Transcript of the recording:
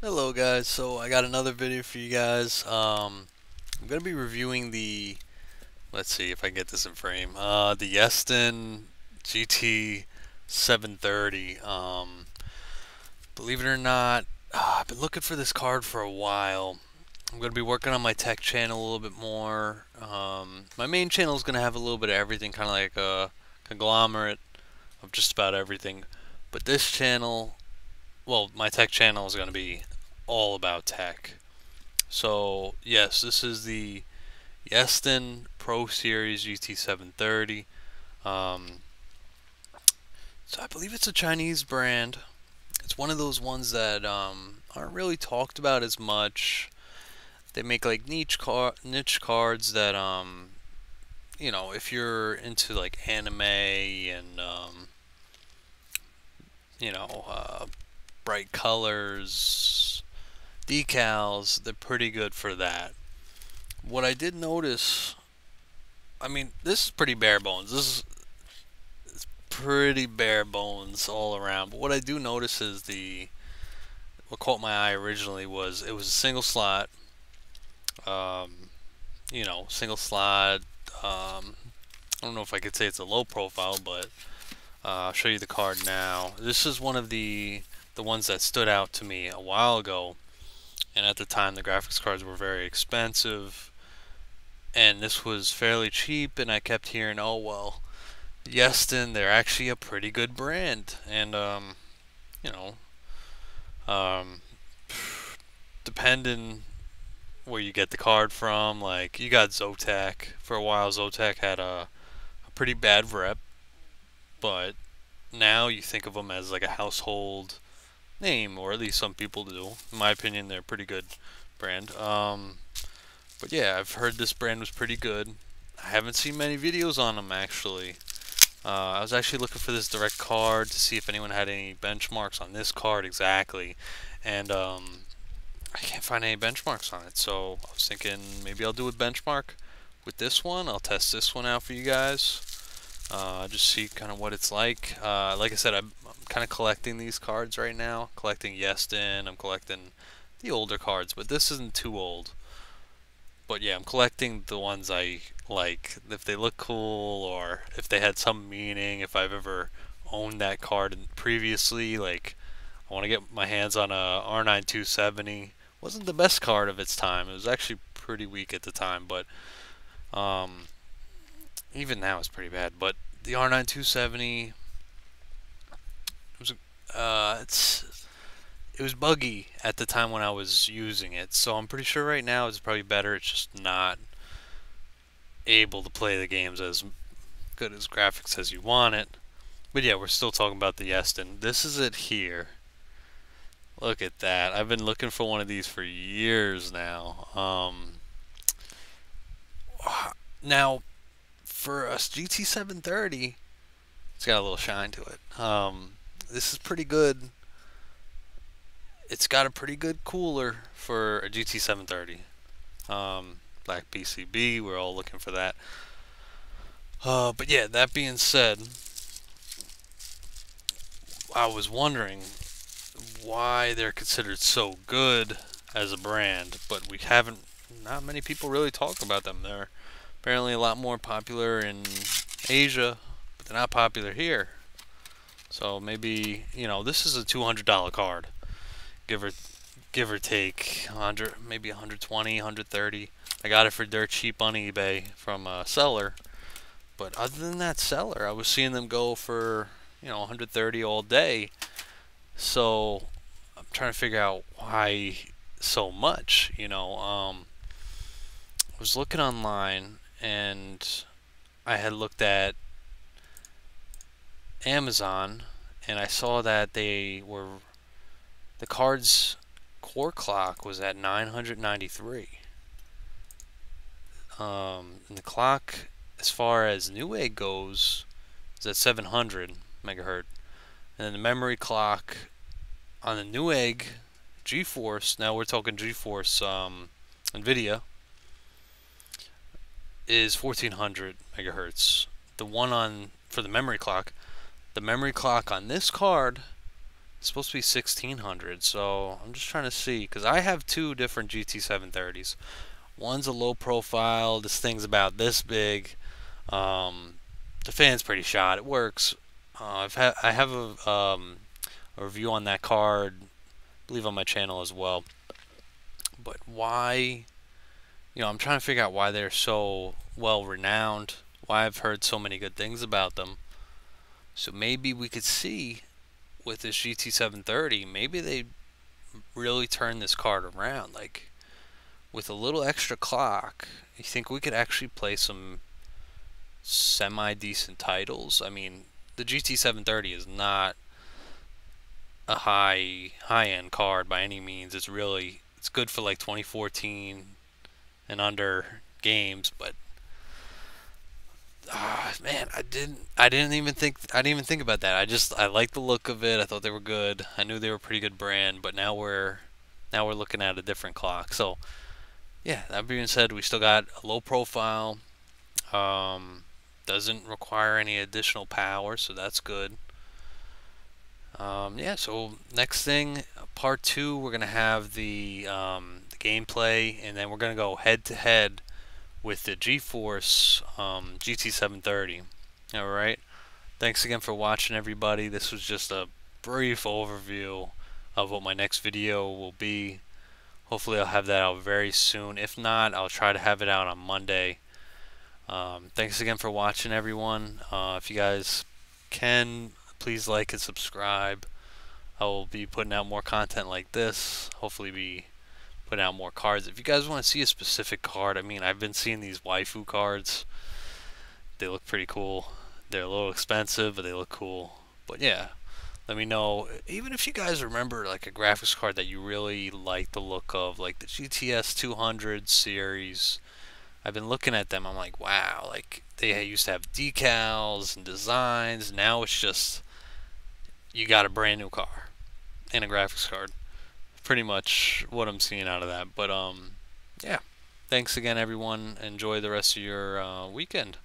Hello guys, so I got another video for you guys. I'm gonna be reviewing let's see if I can get this in frame, the Yeston GT 730. Believe it or not, I've been looking for this card for a while. I'm gonna be working on my tech channel a little bit more. My main channel is gonna have a little bit of everything, kind of like a conglomerate of just about everything. But this channel, well, my tech channel is gonna be all about tech. So yes, this is the Yeston Pro Series GT730. Um, so I believe it's a Chinese brand. It's one of those ones that aren't really talked about as much. They make like niche cards that if you're into like anime and you know bright colors, decals, they're pretty good for that. What I did notice, I mean, this is pretty bare bones. This is pretty bare bones all around. But what I do notice is what caught my eye originally was it was a single slot. Um, single slot. I don't know if I could say it's a low profile, but I'll show you the card now. This is one of the ones that stood out to me a while ago, and at the time the graphics cards were very expensive, and this was fairly cheap, and I kept hearing, oh well, Yeston, they're actually a pretty good brand, and you know, um, depending where you get the card from, like you got Zotac. For a while, Zotac had a pretty bad rep, but now you think of them as like a household name, or at least some people do. In my opinion, they're a pretty good brand. But yeah, I've heard this brand was pretty good. I haven't seen many videos on them actually. I was actually looking for this direct card to see if anyone had any benchmarks on this card exactly, and I can't find any benchmarks on it. So I was thinking maybe I'll do a benchmark with this one. I'll test this one out for you guys. Just see kind of what it's like. Like I said, I'm kind of collecting these cards right now. Collecting Yeston. I'm collecting the older cards, but this isn't too old. But yeah, I'm collecting the ones I like. If they look cool, or if they had some meaning, if I've ever owned that card previously. Like, I want to get my hands on a R9 270. Wasn't the best card of its time. It was actually pretty weak at the time, but um, even now it's pretty bad. But the R9 270, it was buggy at the time when I was using it. So I'm pretty sure right now it's probably better. It's just not able to play the games as good as graphics as you want it. But yeah, we're still talking about the Yeston. This is it here. Look at that. I've been looking for one of these for years now. Now, for a GT730, it's got a little shine to it. This is pretty good. It's got a pretty good cooler for a GT730. Black PCB, we're all looking for that. But yeah, that being said, I was wondering why they're considered so good as a brand, but not many people really talk about them. They're apparently a lot more popular in Asia, but they're not popular here. So maybe, this is a $200 card, give or give or take 100, maybe 120, 130. I got it for dirt cheap on eBay from a seller. But other than that seller, I was seeing them go for, 130 all day. So I'm trying to figure out why so much, I was looking online, and I had looked at Amazon, and I saw that the card's core clock was at 993. And the clock, as far as Newegg goes, is at 700 megahertz. And then the memory clock on the Newegg GeForce, now we're talking GeForce NVIDIA, is 1400 megahertz. The one for the memory clock on this card It's supposed to be 1600, so I'm just trying to see because I have two different GT 730s. One's a low profile. This thing's about this big. Um, the fan's pretty shot. It works. I have a review on that card, I believe on my channel as well. But why? I'm trying to figure out why they're so well renowned. Why I've heard so many good things about them. So maybe we could see with this GT 730, maybe they really turn this card around. Like with a little extra clock, you think we could actually play some semi-decent titles? I mean, the GT 730 is not a high-end card by any means. It's good for like 2014 and under games, but man, I didn't even think about that. I liked the look of it. I thought they were good. I knew they were a pretty good brand, but now we're looking at a different clock. So yeah, that being said, we still got a low profile. Um, doesn't require any additional power, so that's good. Yeah, so next thing, part two, we're gonna have the gameplay, and then we're gonna go head to head with the GeForce GT 730. All right. Thanks again for watching, everybody. This was just a brief overview of what my next video will be. Hopefully, I'll have that out very soon. If not, I'll try to have it out on Monday. Thanks again for watching, everyone. If you guys can, please like and subscribe. I will be putting out more content like this. Hopefully, be putting out more cards. If you guys want to see a specific card, I mean, I've been seeing these waifu cards. They look pretty cool. They're a little expensive, but they look cool. But yeah, let me know. Even if you guys remember like a graphics card that you really like the look of, like the GTS 200 series. I've been looking at them. I'm like, wow, like they used to have decals and designs. Now it's just you got a brand new car and a graphics card. Pretty much what I'm seeing out of that. But yeah, thanks again, everyone. Enjoy the rest of your weekend.